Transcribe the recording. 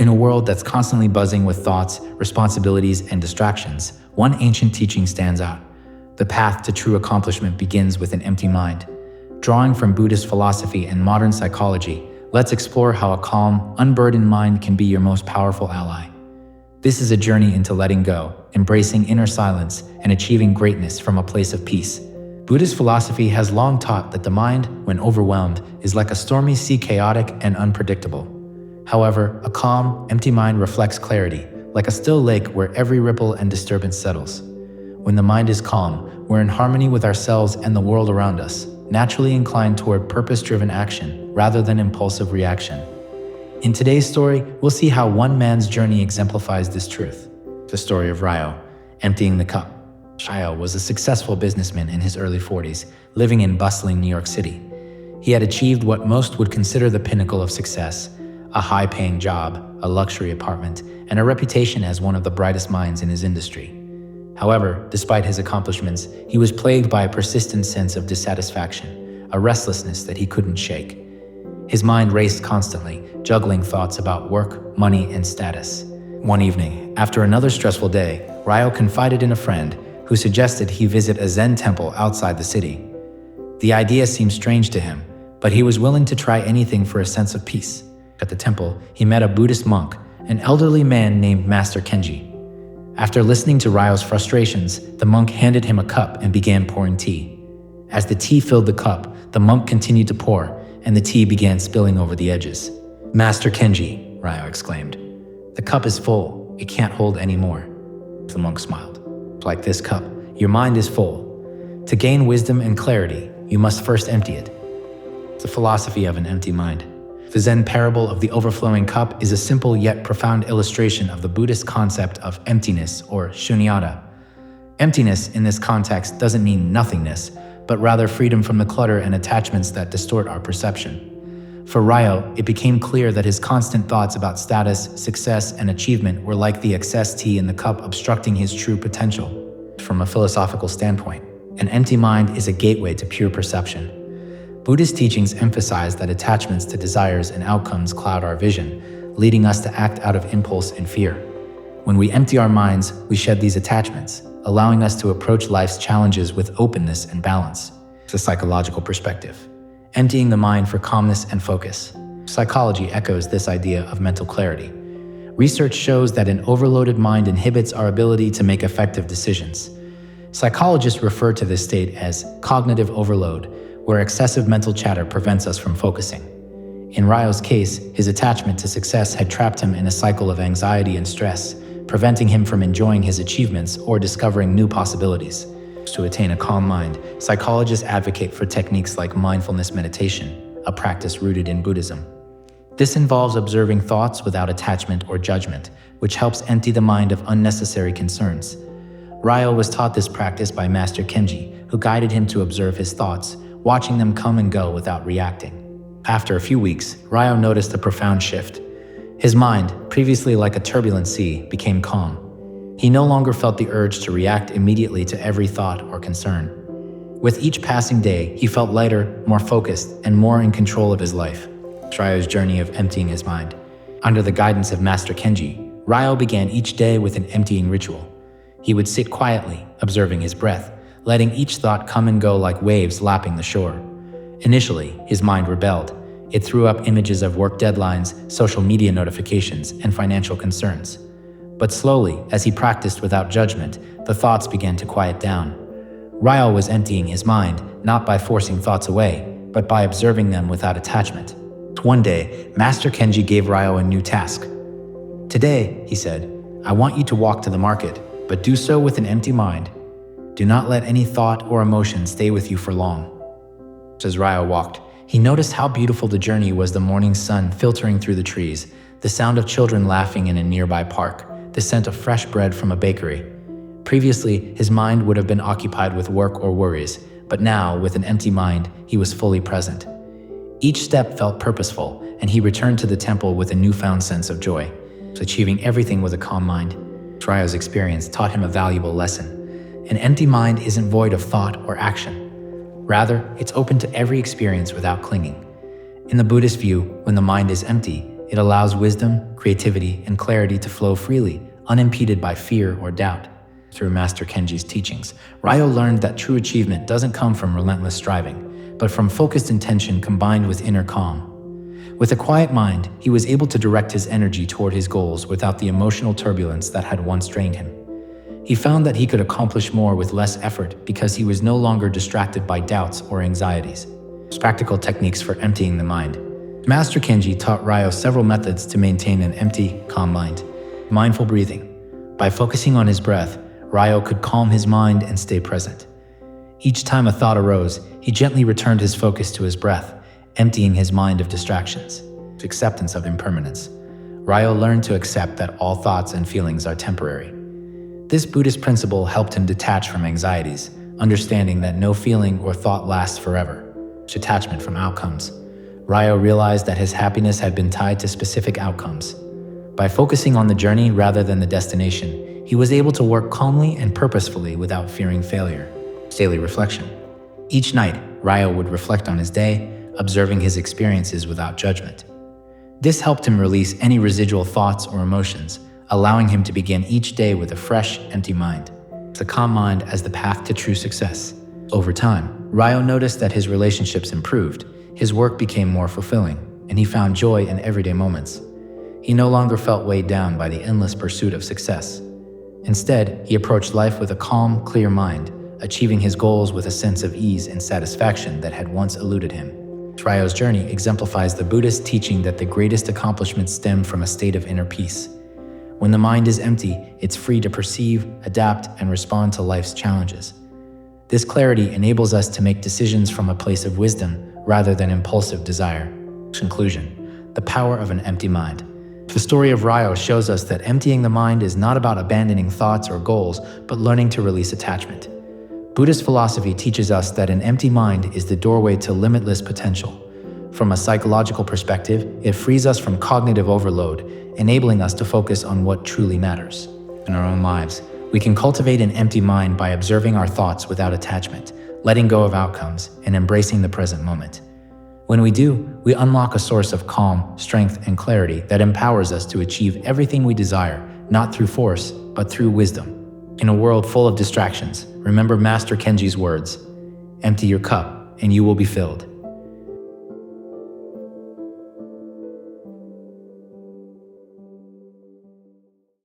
In a world that's constantly buzzing with thoughts, responsibilities, and distractions, one ancient teaching stands out. The path to true accomplishment begins with an empty mind. Drawing from Buddhist philosophy and modern psychology, let's explore how a calm, unburdened mind can be your most powerful ally. This is a journey into letting go, embracing inner silence, and achieving greatness from a place of peace. Buddhist philosophy has long taught that the mind, when overwhelmed, is like a stormy sea, chaotic and unpredictable. However, a calm, empty mind reflects clarity, like a still lake where every ripple and disturbance settles. When the mind is calm, we're in harmony with ourselves and the world around us, naturally inclined toward purpose-driven action rather than impulsive reaction. In today's story, we'll see how one man's journey exemplifies this truth. The story of Ryo, emptying the cup. Ryo was a successful businessman in his early 40s, living in bustling New York City. He had achieved what most would consider the pinnacle of success: a high-paying job, a luxury apartment, and a reputation as one of the brightest minds in his industry. However, despite his accomplishments, he was plagued by a persistent sense of dissatisfaction, a restlessness that he couldn't shake. His mind raced constantly, juggling thoughts about work, money, and status. One evening, after another stressful day, Ryo confided in a friend who suggested he visit a Zen temple outside the city. The idea seemed strange to him, but he was willing to try anything for a sense of peace. At the temple, he met a Buddhist monk, an elderly man named Master Kenji. After listening to Ryo's frustrations, the monk handed him a cup and began pouring tea. As the tea filled the cup, the monk continued to pour, and the tea began spilling over the edges. "Master Kenji," Ryo exclaimed, "the cup is full. It can't hold any more." The monk smiled. "Like this cup, your mind is full. To gain wisdom and clarity, you must first empty it." The philosophy of an empty mind. The Zen parable of the overflowing cup is a simple yet profound illustration of the Buddhist concept of emptiness, or shunyata. Emptiness in this context doesn't mean nothingness, but rather freedom from the clutter and attachments that distort our perception. For Ryo, it became clear that his constant thoughts about status, success, and achievement were like the excess tea in the cup, obstructing his true potential. From a philosophical standpoint, an empty mind is a gateway to pure perception. Buddhist teachings emphasize that attachments to desires and outcomes cloud our vision, leading us to act out of impulse and fear. When we empty our minds, we shed these attachments, allowing us to approach life's challenges with openness and balance. It's a psychological perspective. Emptying the mind for calmness and focus. Psychology echoes this idea of mental clarity. Research shows that an overloaded mind inhibits our ability to make effective decisions. Psychologists refer to this state as cognitive overload, where excessive mental chatter prevents us from focusing. In Ryo's case, his attachment to success had trapped him in a cycle of anxiety and stress, preventing him from enjoying his achievements or discovering new possibilities. To attain a calm mind, psychologists advocate for techniques like mindfulness meditation, a practice rooted in Buddhism. This involves observing thoughts without attachment or judgment, which helps empty the mind of unnecessary concerns. Ryo was taught this practice by Master Kenji, who guided him to observe his thoughts, watching them come and go without reacting. After a few weeks, Ryo noticed a profound shift. His mind, previously like a turbulent sea, became calm. He no longer felt the urge to react immediately to every thought or concern. With each passing day, he felt lighter, more focused, and more in control of his life. Ryo's journey of emptying his mind. Under the guidance of Master Kenji, Ryo began each day with an emptying ritual. He would sit quietly, observing his breath, letting each thought come and go like waves lapping the shore. Initially, his mind rebelled. It threw up images of work deadlines, social media notifications, and financial concerns. But slowly, as he practiced without judgment, the thoughts began to quiet down. Ryo was emptying his mind, not by forcing thoughts away, but by observing them without attachment. One day, Master Kenji gave Ryo a new task. "Today," he said, "I want you to walk to the market, but do so with an empty mind. Do not let any thought or emotion stay with you for long." As Ryo walked, he noticed how beautiful the journey was: the morning sun filtering through the trees, the sound of children laughing in a nearby park, the scent of fresh bread from a bakery. Previously, his mind would have been occupied with work or worries, but now, with an empty mind, he was fully present. Each step felt purposeful, and he returned to the temple with a newfound sense of joy. Achieving everything with a calm mind. Ryo's experience taught him a valuable lesson. An empty mind isn't void of thought or action. Rather, it's open to every experience without clinging. In the Buddhist view, when the mind is empty, It allows wisdom, creativity, and clarity to flow freely, unimpeded by fear or doubt. Through Master Kenji's teachings, Ryo learned that true achievement doesn't come from relentless striving, but from focused intention combined with inner calm. With a quiet mind, he was able to direct his energy toward his goals without the emotional turbulence that had once drained him. He found that he could accomplish more with less effort because he was no longer distracted by doubts or anxieties. Practical techniques for emptying the mind. Master Kenji taught Ryo several methods to maintain an empty, calm mind. Mindful breathing. By focusing on his breath, Ryo could calm his mind and stay present. Each time a thought arose, he gently returned his focus to his breath, emptying his mind of distractions. Acceptance of impermanence. Ryo learned to accept that all thoughts and feelings are temporary. This Buddhist principle helped him detach from anxieties, understanding that no feeling or thought lasts forever. Detachment from outcomes. Ryo realized that his happiness had been tied to specific outcomes. By focusing on the journey rather than the destination, he was able to work calmly and purposefully without fearing failure. Daily reflection. Each night, Ryo would reflect on his day, observing his experiences without judgment. This helped him release any residual thoughts or emotions, allowing him to begin each day with a fresh, empty mind. The calm mind as the path to true success. Over time, Ryo noticed that his relationships improved, his work became more fulfilling, and he found joy in everyday moments. He no longer felt weighed down by the endless pursuit of success. Instead, he approached life with a calm, clear mind, achieving his goals with a sense of ease and satisfaction that had once eluded him. Ryo's journey exemplifies the Buddhist teaching that the greatest accomplishments stem from a state of inner peace. When the mind is empty, it's free to perceive, adapt, and respond to life's challenges. This clarity enables us to make decisions from a place of wisdom rather than impulsive desire. Conclusion: the power of an empty mind. The story of Ryo shows us that emptying the mind is not about abandoning thoughts or goals, but learning to release attachment. Buddhist philosophy teaches us that an empty mind is the doorway to limitless potential. From a psychological perspective, it frees us from cognitive overload, enabling us to focus on what truly matters. In our own lives, we can cultivate an empty mind by observing our thoughts without attachment, letting go of outcomes, and embracing the present moment. When we do, we unlock a source of calm, strength, and clarity that empowers us to achieve everything we desire, not through force, but through wisdom. In a world full of distractions, remember Master Kenji's words: empty your cup, and you will be filled.